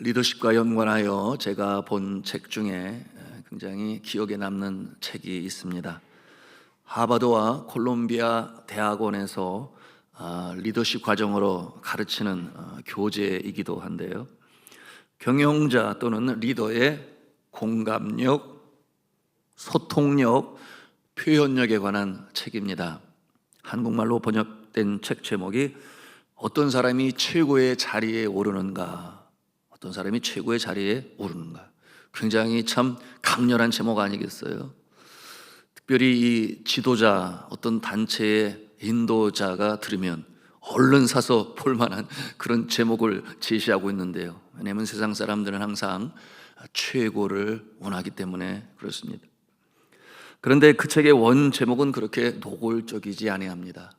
리더십과 연관하여 제가 본 책 중에 굉장히 기억에 남는 책이 있습니다. 하버드와 콜롬비아 대학원에서 리더십 과정으로 가르치는 교재이기도 한데요, 경영자 또는 리더의 공감력, 소통력, 표현력에 관한 책입니다. 한국말로 번역된 책 제목이 어떤 사람이 최고의 자리에 오르는가, 어떤 사람이 최고의 자리에 오르는가. 굉장히 참 강렬한 제목 아니겠어요? 특별히 이 지도자, 어떤 단체의 인도자가 들으면 얼른 사서 볼 만한 그런 제목을 제시하고 있는데요, 왜냐하면 세상 사람들은 항상 최고를 원하기 때문에 그렇습니다. 그런데 그 책의 원 제목은 그렇게 노골적이지 아니합니다.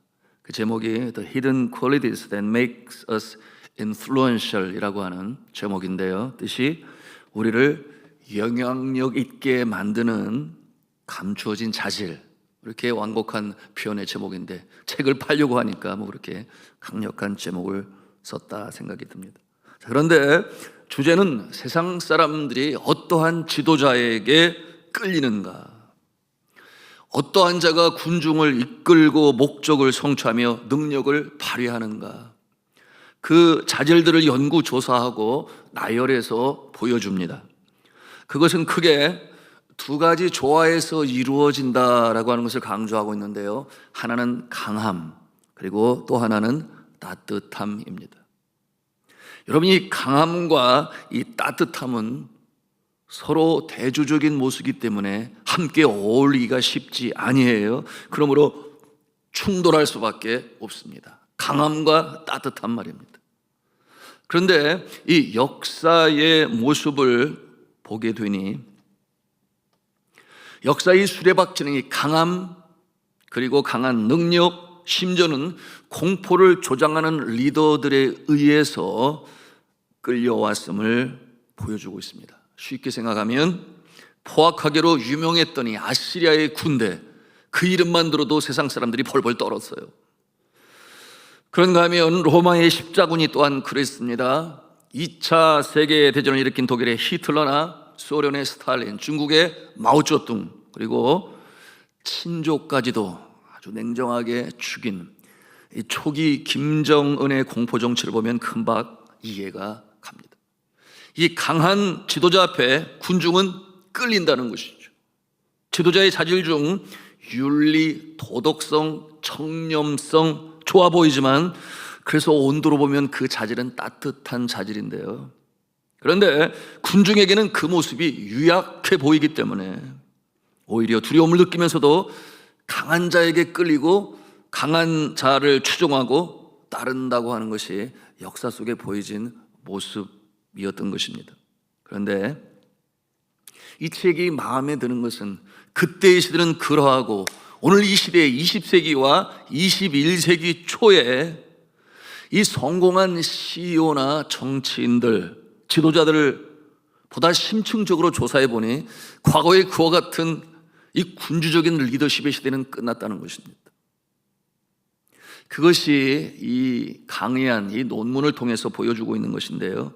그 제목이 The Hidden Qualities That Makes Us Influential 이라고 하는 제목인데요, 뜻이 우리를 영향력 있게 만드는 감추어진 자질, 이렇게 완곡한 표현의 제목인데 책을 팔려고 하니까 그렇게 강력한 제목을 썼다 생각이 듭니다. 그런데 주제는 세상 사람들이 어떠한 지도자에게 끌리는가, 어떠한 자가 군중을 이끌고 목적을 성취하며 능력을 발휘하는가, 그 자질들을 연구조사하고 나열해서 보여줍니다. 그것은 크게 두 가지 조화에서 이루어진다라고 하는 것을 강조하고 있는데요, 하나는 강함, 그리고 또 하나는 따뜻함입니다. 여러분, 이 강함과 이 따뜻함은 서로 대조적인 모습이기 때문에 함께 어울리기가 쉽지 아니에요. 그러므로 충돌할 수밖에 없습니다. 강함과 따뜻한 말입니다. 그런데 이 역사의 모습을 보게 되니 역사의 수레바퀴는 이 강함, 그리고 강한 능력, 심지어는 공포를 조장하는 리더들에 의해서 끌려왔음을 보여주고 있습니다. 쉽게 생각하면 포악하게로 유명했더니 아시리아의 군대, 그 이름만 들어도 세상 사람들이 벌벌 떨었어요. 그런가 하면 로마의 십자군이 또한 그랬습니다. 2차 세계대전을 일으킨 독일의 히틀러나 소련의 스탈린, 중국의 마오쩌둥, 그리고 친족까지도 아주 냉정하게 죽인 이 초기 김정은의 공포 정치를 보면 금방 이해가 갑니다. 이 강한 지도자 앞에 군중은 끌린다는 것이죠. 지도자의 자질 중 윤리, 도덕성, 청렴성 좋아 보이지만 그래서 온도로 보면 그 자질은 따뜻한 자질인데요, 그런데 군중에게는 그 모습이 유약해 보이기 때문에 오히려 두려움을 느끼면서도 강한 자에게 끌리고 강한 자를 추종하고 따른다고 하는 것이 역사 속에 보여진 모습이었던 것입니다. 그런데 이 책이 마음에 드는 것은 그때의 시대는 그러하고 오늘 이 시대의 20세기와 21세기 초에 이 성공한 CEO나 정치인들, 지도자들을 보다 심층적으로 조사해 보니 과거의 그와 같은 이 군주적인 리더십의 시대는 끝났다는 것입니다. 그것이 이 강의한 이 논문을 통해서 보여주고 있는 것인데요,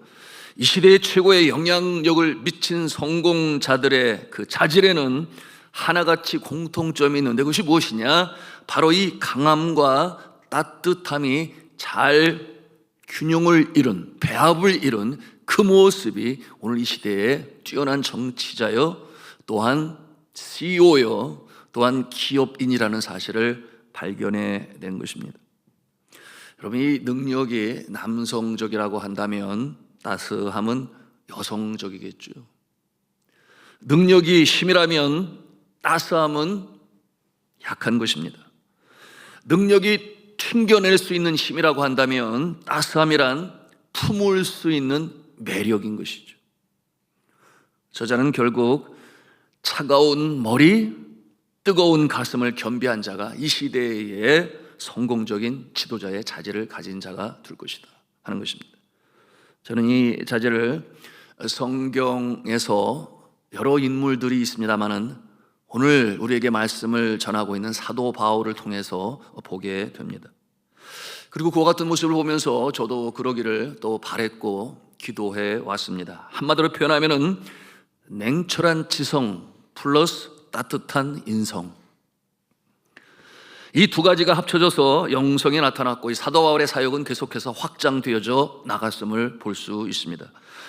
이 시대의 최고의 영향력을 미친 성공자들의 그 자질에는 하나같이 공통점이 있는데 그것이 무엇이냐, 바로 이 강함과 따뜻함이 잘 균형을 이룬, 배합을 이룬 그 모습이 오늘 이 시대의 뛰어난 정치자여 또한 CEO여 또한 기업인이라는 사실을 발견해낸 것입니다. 여러분, 이 능력이 남성적이라고 한다면 따스함은 여성적이겠죠. 능력이 힘이라면 따스함은 약한 것입니다. 능력이 튕겨낼 수 있는 힘이라고 한다면 따스함이란 품을 수 있는 매력인 것이죠. 저자는 결국 차가운 머리, 뜨거운 가슴을 겸비한 자가 이 시대의 성공적인 지도자의 자질을 가진 자가 될 것이다 하는 것입니다. 저는 이 자질을 성경에서 여러 인물들이 있습니다만은 오늘 우리에게 말씀을 전하고 있는 사도 바울을 통해서 보게 됩니다. 그리고 그와 같은 모습을 보면서 저도 그러기를 또 바랬고 기도해 왔습니다. 한마디로 표현하면은 냉철한 지성 플러스 따뜻한 인성, 이 두 가지가 합쳐져서 영성이 나타났고 이 사도 바울의 사역은 계속해서 확장되어져 나갔음을 볼 수 있습니다.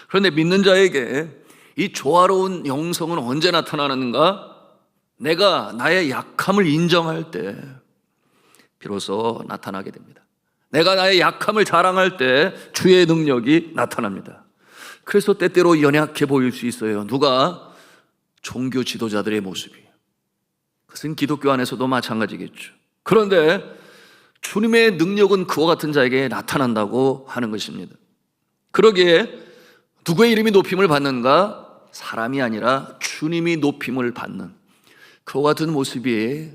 그런데 믿는 자에게 이 조화로운 영성은 언제 나타나는가? 내가 나의 약함을 인정할 때 비로소 나타나게 됩니다. 내가 나의 약함을 자랑할 때 주의 능력이 나타납니다. 그래서 때때로 연약해 보일 수 있어요. 누가? 종교 지도자들의 모습이에요. 그것은 기독교 안에서도 마찬가지겠죠. 그런데 주님의 능력은 그와 같은 자에게 나타난다고 하는 것입니다. 그러기에 누구의 이름이 높임을 받는가? 사람이 아니라 주님이 높임을 받는 그와 같은 모습이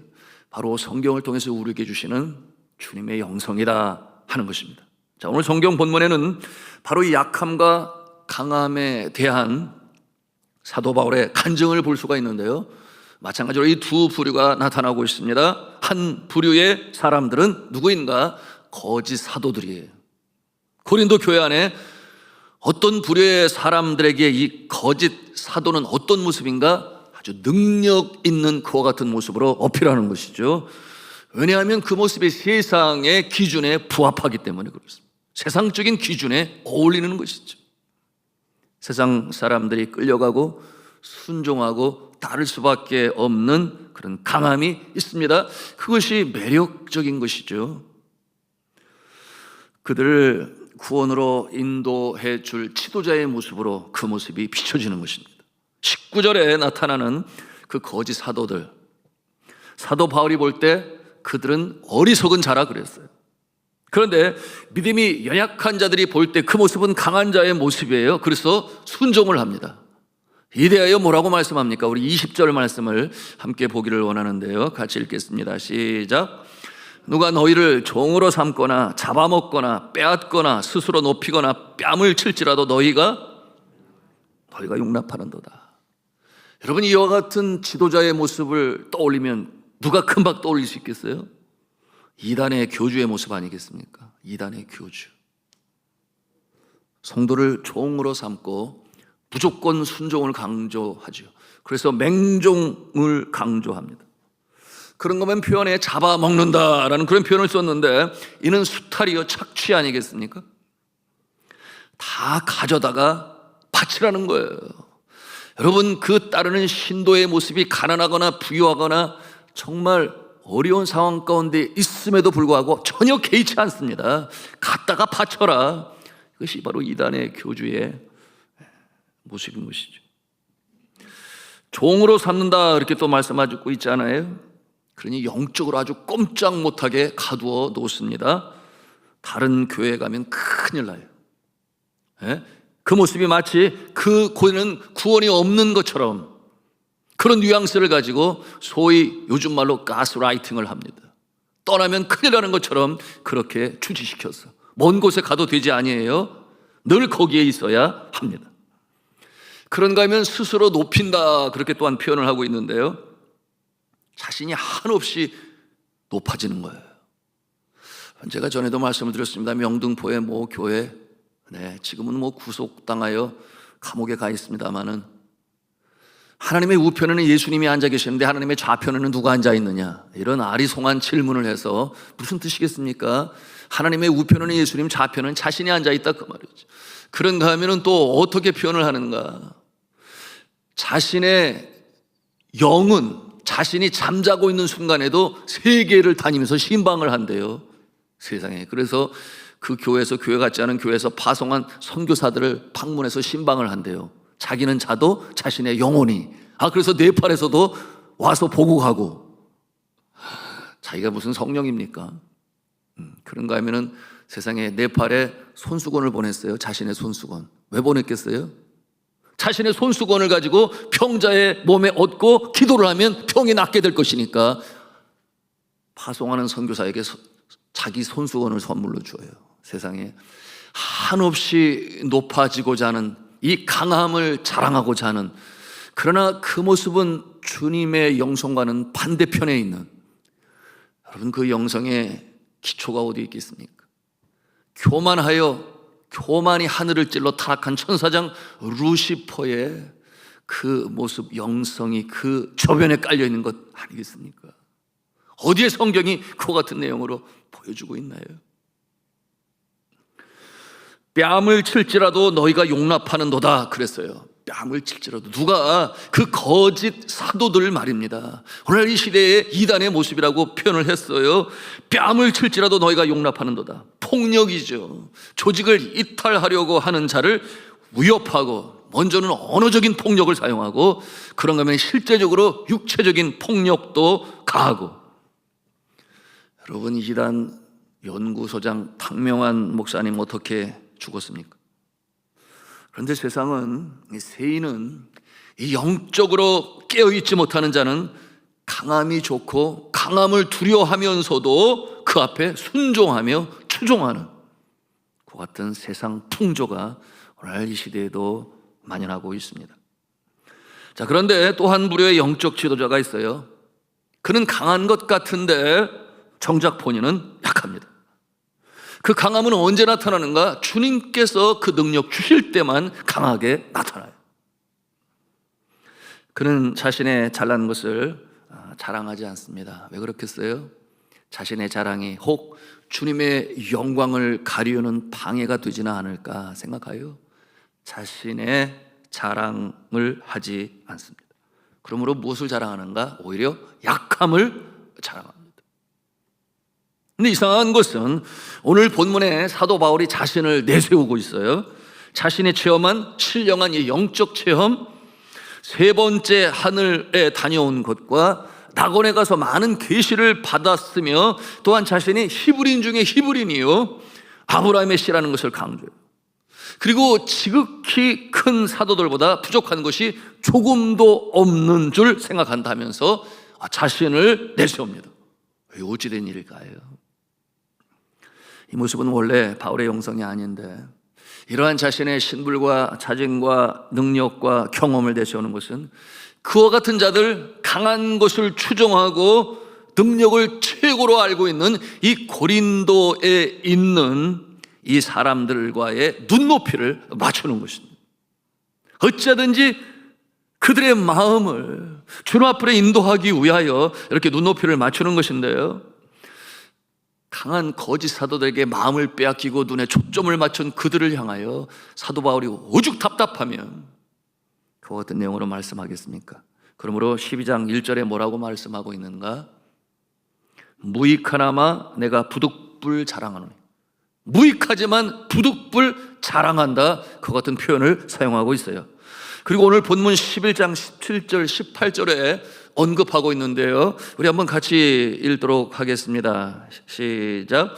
바로 성경을 통해서 우리에게 주시는 주님의 영성이다 하는 것입니다. 자, 오늘 성경 본문에는 바로 이 약함과 강함에 대한 사도 바울의 간증을 볼 수가 있는데요, 마찬가지로 이 두 부류가 나타나고 있습니다. 한 부류의 사람들은 누구인가? 거짓 사도들이에요. 고린도 교회 안에 어떤 부류의 사람들에게 이 거짓 사도는 어떤 모습인가? 아주 능력 있는 그와 같은 모습으로 어필하는 것이죠. 왜냐하면 그 모습이 세상의 기준에 부합하기 때문에 그렇습니다. 세상적인 기준에 어울리는 것이죠. 세상 사람들이 끌려가고 순종하고 따를 수밖에 없는 그런 강함이 있습니다. 그것이 매력적인 것이죠. 그들을 구원으로 인도해 줄 지도자의 모습으로 그 모습이 비춰지는 것입니다. 19절에 나타나는 그 거짓 사도들, 사도 바울이 볼 때 그들은 어리석은 자라 그랬어요. 그런데 믿음이 연약한 자들이 볼 때 그 모습은 강한 자의 모습이에요. 그래서 순종을 합니다. 이에 대하여 뭐라고 말씀합니까? 우리 20절 말씀을 함께 보기를 원하는데요, 같이 읽겠습니다. 시작. 누가 너희를 종으로 삼거나 잡아먹거나 빼앗거나 스스로 높이거나 뺨을 칠지라도 너희가 용납하는도다. 여러분, 이와 같은 지도자의 모습을 떠올리면 누가 금방 떠올릴 수 있겠어요? 이단의 교주의 모습 아니겠습니까? 이단의 교주. 성도를 종으로 삼고 무조건 순종을 강조하죠. 그래서 맹종을 강조합니다. 그런 것만 표현에 잡아먹는다라는 그런 표현을 썼는데, 이는 수탈이요 착취 아니겠습니까? 다 가져다가 바치라는 거예요. 여러분, 그 따르는 신도의 모습이 가난하거나 부유하거나 정말 어려운 상황 가운데 있음에도 불구하고 전혀 개의치 않습니다. 갖다가 바쳐라. 이것이 바로 이단의 교주의 모습인 것이죠. 종으로 삼는다 이렇게 또 말씀하고 있잖아요. 그러니 영적으로 아주 꼼짝 못하게 가두어 놓습니다. 다른 교회에 가면 큰일 나요. 그 모습이 마치 그 교회는 구원이 없는 것처럼 그런 뉘앙스를 가지고 소위 요즘 말로 가스라이팅을 합니다. 떠나면 큰일 나는 것처럼 그렇게 추지시켰어. 먼 곳에 가도 되지 아니에요. 늘 거기에 있어야 합니다. 그런가 하면 스스로 높인다 그렇게 또한 표현을 하고 있는데요, 자신이 한없이 높아지는 거예요. 제가 전에도 말씀을 드렸습니다. 명등포의 모 교회, 지금은 구속당하여 감옥에 가 있습니다마는 하나님의 우편에는 예수님이 앉아 계시는데 하나님의 좌편에는 누가 앉아 있느냐, 이런 아리송한 질문을 해서 무슨 뜻이겠습니까? 하나님의 우편에는 예수님, 좌편은 자신이 앉아 있다 그 말이죠. 그런가 하면은 또 어떻게 표현을 하는가? 자신의 영은 자신이 잠자고 있는 순간에도 세계를 다니면서 신방을 한대요, 세상에. 그래서 그 교회에서, 교회 같지 않은 교회에서 파송한 선교사들을 방문해서 신방을 한대요. 자기는 자도 자신의 영혼이. 그래서 네팔에서도 와서 보고 가고. 자기가 무슨 성령입니까? 그런가 하면은 세상에 네팔에 손수건을 보냈어요. 자신의 손수건. 왜 보냈겠어요? 자신의 손수건을 가지고 병자의 몸에 얻고 기도를 하면 병이 낫게 될 것이니까 파송하는 선교사에게 자기 손수건을 선물로 줘요. 세상에 한없이 높아지고자 하는 이 강함을 자랑하고자 하는, 그러나 그 모습은 주님의 영성과는 반대편에 있는, 여러분 그 영성의 기초가 어디 있겠습니까? 교만이 하늘을 찔러 타락한 천사장 루시퍼의 그 모습, 영성이 그 저변에 깔려 있는 것 아니겠습니까? 어디에 성경이 그와 같은 내용으로 보여주고 있나요? 뺨을 칠지라도 너희가 용납하는도다 그랬어요. 뺨을 칠지라도. 누가? 그 거짓 사도들 말입니다. 오늘 이 시대의 이단의 모습이라고 표현을 했어요. 뺨을 칠지라도 너희가 용납하는도다. 폭력이죠. 조직을 이탈하려고 하는 자를 위협하고, 먼저는 언어적인 폭력을 사용하고, 그런가 하면 실제적으로 육체적인 폭력도 가하고. 여러분, 이단 연구소장 탕명환 목사님 어떻게 죽었습니까? 그런데 세상은, 세인은 이 영적으로 깨어있지 못하는 자는 강함이 좋고 강함을 두려워하면서도 그 앞에 순종하며 추종하는 그 같은 세상 풍조가 오늘 이 시대에도 만연하고 있습니다. 자, 그런데 또 한 부류의 영적 지도자가 있어요. 그는 강한 것 같은데 정작 본인은 약합니다. 그 강함은 언제 나타나는가? 주님께서 그 능력 주실 때만 강하게 나타나요. 그는 자신의 잘난 것을 자랑하지 않습니다. 왜 그렇겠어요? 자신의 자랑이 혹 주님의 영광을 가리우는 방해가 되지는 않을까 생각하여 자신의 자랑을 하지 않습니다. 그러므로 무엇을 자랑하는가? 오히려 약함을 자랑합니다. 근데 이상한 것은 오늘 본문에 사도 바울이 자신을 내세우고 있어요. 자신이 체험한 신령한 이 영적 체험, 세 번째 하늘에 다녀온 것과 낙원에 가서 많은 계시를 받았으며, 또한 자신이 히브리인 중에 히브리인이요 아브라함의 씨라는 것을 강조해요. 그리고 지극히 큰 사도들보다 부족한 것이 조금도 없는 줄 생각한다면서 자신을 내세웁니다. 어찌된 일일까요? 이 모습은 원래 바울의 영성이 아닌데, 이러한 자신의 신불과 자증과 능력과 경험을 내세우는 것은 그와 같은 자들, 강한 것을 추종하고 능력을 최고로 알고 있는 이 고린도에 있는 이 사람들과의 눈높이를 맞추는 것입니다. 어찌하든지 그들의 마음을 주님 앞으로 인도하기 위하여 이렇게 눈높이를 맞추는 것인데요, 강한 거짓 사도들에게 마음을 빼앗기고 눈에 초점을 맞춘 그들을 향하여 사도 바울이 오죽 답답하면 그와 같은 내용으로 말씀하겠습니까? 그러므로 12장 1절에 뭐라고 말씀하고 있는가? 무익하나마 내가 부득불 자랑하노니. 무익하지만 부득불 자랑한다, 그 같은 표현을 사용하고 있어요. 그리고 오늘 본문 11장 17절 18절에 언급하고 있는데요, 우리 한번 같이 읽도록 하겠습니다. 시작.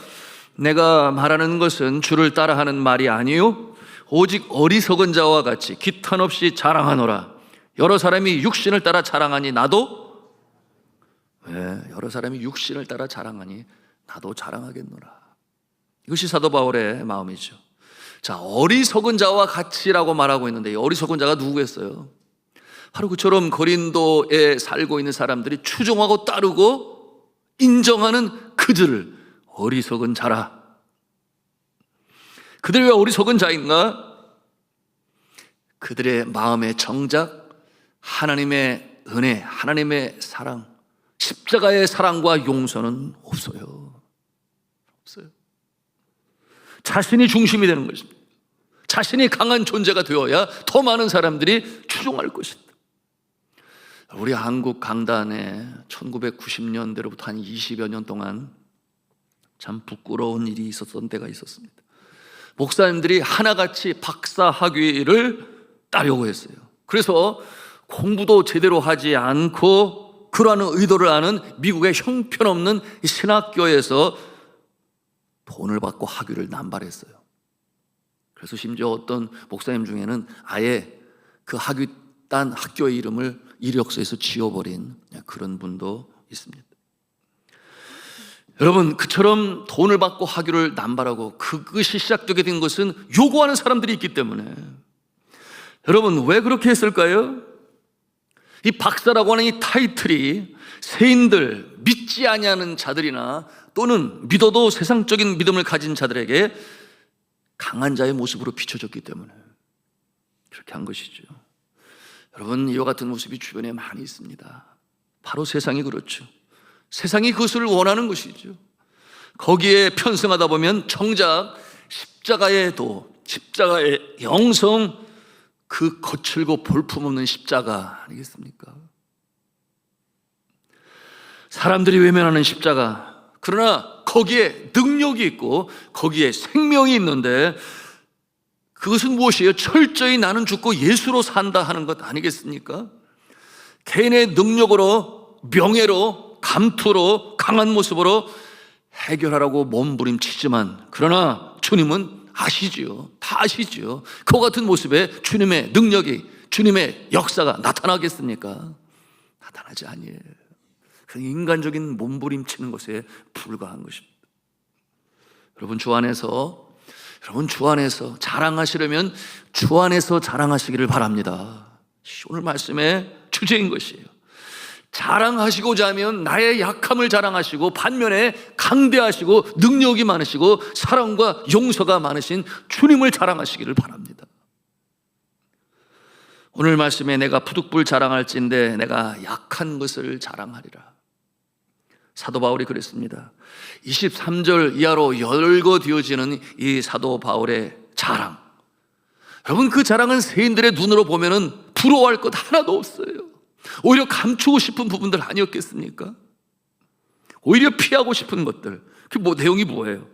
내가 말하는 것은 주를 따라하는 말이 아니요 오직 어리석은 자와 같이 기탄 없이 자랑하노라. 여러 사람이 육신을 따라 자랑하니 나도, 여러 사람이 육신을 따라 자랑하니 나도 자랑하겠노라. 이것이 사도 바울의 마음이죠. 자, 어리석은 자와 같이라고 말하고 있는데, 이 어리석은 자가 누구겠어요? 바로 그처럼 고린도에 살고 있는 사람들이 추종하고 따르고 인정하는 그들을 어리석은 자라. 그들이 왜 어리석은 자인가? 그들의 마음에 정작 하나님의 은혜, 하나님의 사랑, 십자가의 사랑과 용서는 없어요. 자신이 중심이 되는 것입니다. 자신이 강한 존재가 되어야 더 많은 사람들이 추종할 것이다. 우리 한국 강단에 1990년대로부터 한 20여 년 동안 참 부끄러운 일이 있었던 때가 있었습니다. 목사님들이 하나같이 박사 학위를 따려고 했어요. 그래서 공부도 제대로 하지 않고 그러한 의도를 아는 미국의 형편없는 신학교에서 돈을 받고 학위를 남발했어요. 그래서 심지어 어떤 목사님 중에는 아예 그 학위 딴 학교의 이름을 이력서에서 지워버린 그런 분도 있습니다. 여러분, 그처럼 돈을 받고 학위를 남발하고 그것이 시작되게 된 것은 요구하는 사람들이 있기 때문에. 여러분, 왜 그렇게 했을까요? 이 박사라고 하는 이 타이틀이 세인들, 믿지 아니하는 자들이나 또는 믿어도 세상적인 믿음을 가진 자들에게 강한 자의 모습으로 비춰졌기 때문에 그렇게 한 것이죠. 여러분, 이와 같은 모습이 주변에 많이 있습니다. 바로 세상이 그렇죠. 세상이 그것을 원하는 것이죠. 거기에 편승하다 보면 정작 십자가의 도, 십자가의 영성, 그 거칠고 볼품없는 십자가 아니겠습니까? 사람들이 외면하는 십자가, 그러나 거기에 능력이 있고 거기에 생명이 있는데 그것은 무엇이에요? 철저히 나는 죽고 예수로 산다 하는 것 아니겠습니까? 개인의 능력으로, 명예로, 감투로, 강한 모습으로 해결하라고 몸부림치지만, 그러나 주님은 아시지요. 다 아시지요. 그와 같은 모습에 주님의 능력이, 주님의 역사가 나타나겠습니까? 나타나지 아니에요. 그 인간적인 몸부림치는 것에 불과한 것입니다. 여러분, 주 안에서 자랑하시려면 주 안에서 자랑하시기를 바랍니다. 오늘 말씀의 주제인 것이에요. 자랑하시고자 하면 나의 약함을 자랑하시고, 반면에 강대하시고 능력이 많으시고 사랑과 용서가 많으신 주님을 자랑하시기를 바랍니다. 오늘 말씀에 내가 부득불 자랑할진대 내가 약한 것을 자랑하리라. 사도 바울이 그랬습니다. 23절 이하로 열거되어지는 이 사도 바울의 자랑, 여러분, 그 자랑은 세인들의 눈으로 보면은 부러워할 것 하나도 없어요. 오히려 감추고 싶은 부분들 아니었겠습니까? 오히려 피하고 싶은 것들, 그 내용이 뭐예요?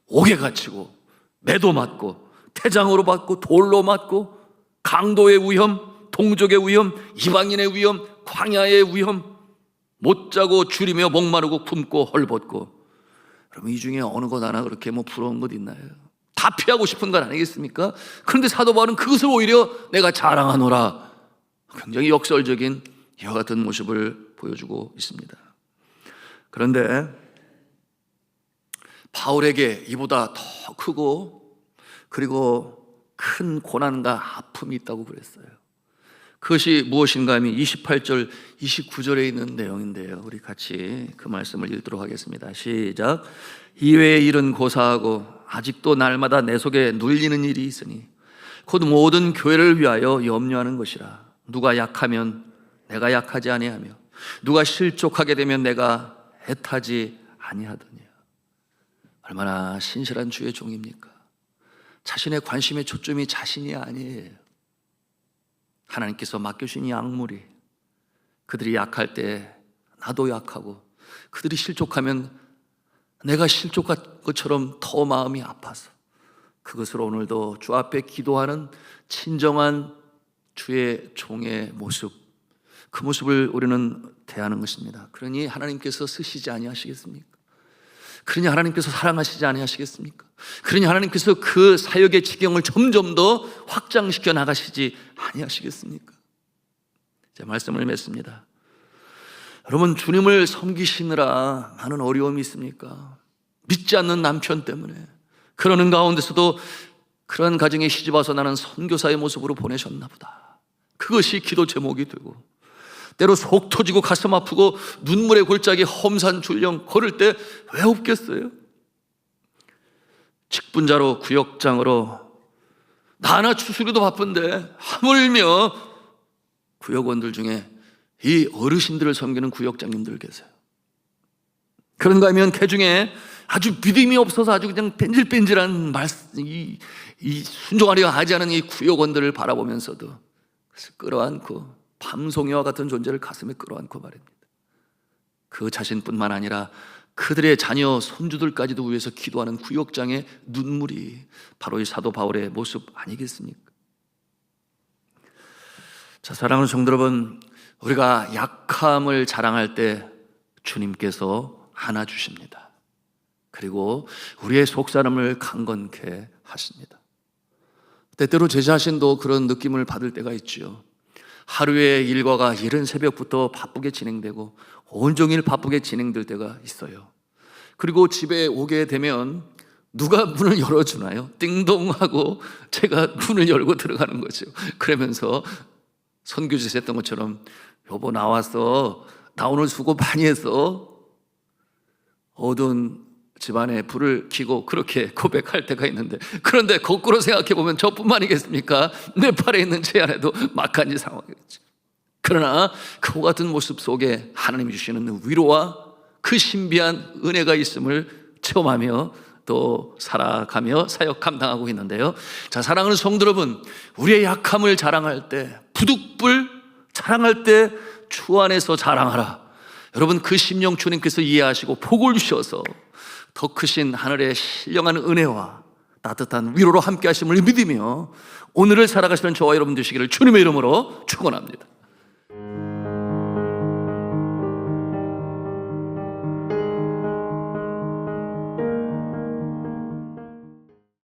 옥에 갇히고 매도 맞고 태장으로 받고 돌로 맞고 강도의 위험, 동족의 위험, 이방인의 위험, 광야의 위험, 못 자고 줄이며 목마르고 굶고 헐벗고. 여러분, 이 중에 어느 것 하나 그렇게 부러운 것 있나요? 다 피하고 싶은 건 아니겠습니까? 그런데 사도 바울은 그것을 오히려 내가 자랑하노라, 굉장히 역설적인 이와 같은 모습을 보여주고 있습니다. 그런데 바울에게 이보다 더 크고 그리고 큰 고난과 아픔이 있다고 그랬어요. 그것이 무엇인가 하면 28절, 29절에 있는 내용인데요. 우리 같이 그 말씀을 읽도록 하겠습니다. 시작. 이외의 일은 고사하고 아직도 날마다 내 속에 눌리는 일이 있으니 곧 모든 교회를 위하여 염려하는 것이라. 누가 약하면 내가 약하지 아니하며 누가 실족하게 되면 내가 애타지 아니하더냐. 얼마나 신실한 주의 종입니까? 자신의 관심의 초점이 자신이 아니에요. 하나님께서 맡겨주신 이 약물이, 그들이 약할 때 나도 약하고 그들이 실족하면 내가 실족한 것처럼 더 마음이 아파서 그것을 오늘도 주 앞에 기도하는 친정한 주의 종의 모습, 그 모습을 우리는 대하는 것입니다. 그러니 하나님께서 쓰시지 아니하시겠습니까? 그러니 하나님께서 사랑하시지 아니하시겠습니까? 그러니 하나님께서 그 사역의 지경을 점점 더 확장시켜 나가시지 아니하시겠습니까? 제 말씀을 맺습니다. 여러분, 주님을 섬기시느라 많은 어려움이 있습니까? 믿지 않는 남편 때문에. 그러는 가운데서도 그런 가정에 시집와서 나는 선교사의 모습으로 보내셨나 보다, 그것이 기도 제목이 되고, 때로 속 터지고 가슴 아프고 눈물의 골짜기 험산 출령 걸을 때 왜 없겠어요? 직분자로 구역장으로 나나 추수리도 바쁜데 하물며 구역원들 중에 이 어르신들을 섬기는 구역장님들 계세요. 그런가 하면 그 중에 아주 믿음이 없어서 아주 그냥 뺀질뺀질한 이 순종하려 하지 않은 이 구역원들을 바라보면서도 그래서 끌어안고 밤송이와 같은 존재를 가슴에 끌어안고 말입니다. 그 자신뿐만 아니라 그들의 자녀, 손주들까지도 위해서 기도하는 구역장의 눈물이 바로 이 사도 바울의 모습 아니겠습니까? 자, 사랑하는 성도 여러분, 우리가 약함을 자랑할 때 주님께서 안아주십니다. 그리고 우리의 속사람을 강건케 하십니다. 때때로 제 자신도 그런 느낌을 받을 때가 있죠. 하루의 일과가 이른 새벽부터 바쁘게 진행되고 온종일 바쁘게 진행될 때가 있어요. 그리고 집에 오게 되면 누가 문을 열어주나요? 띵동하고 제가 문을 열고 들어가는 거죠. 그러면서 선교지에서 했던 것처럼, 여보 나왔어, 나 오늘 수고 많이 했어. 어두운 집안에 불을 켜고 그렇게 고백할 때가 있는데, 그런데 거꾸로 생각해 보면 저뿐만이겠습니까? 내 팔에 있는 제 안에도 막간지 상황이겠죠. 그러나 그와 같은 모습 속에 하나님이 주시는 위로와 그 신비한 은혜가 있음을 체험하며 또 살아가며 사역 감당하고 있는데요. 자, 사랑하는 성도 여러분, 우리의 약함을 자랑할 때, 부득불 자랑할 때 주 안에서 자랑하라. 여러분, 그 심령 주님께서 이해하시고 복을 주셔서 더 크신 하늘의 신령한 은혜와 따뜻한 위로로 함께 하심을 믿으며 오늘을 살아가시는 저와 여러분 되시기를 주님의 이름으로 축원합니다.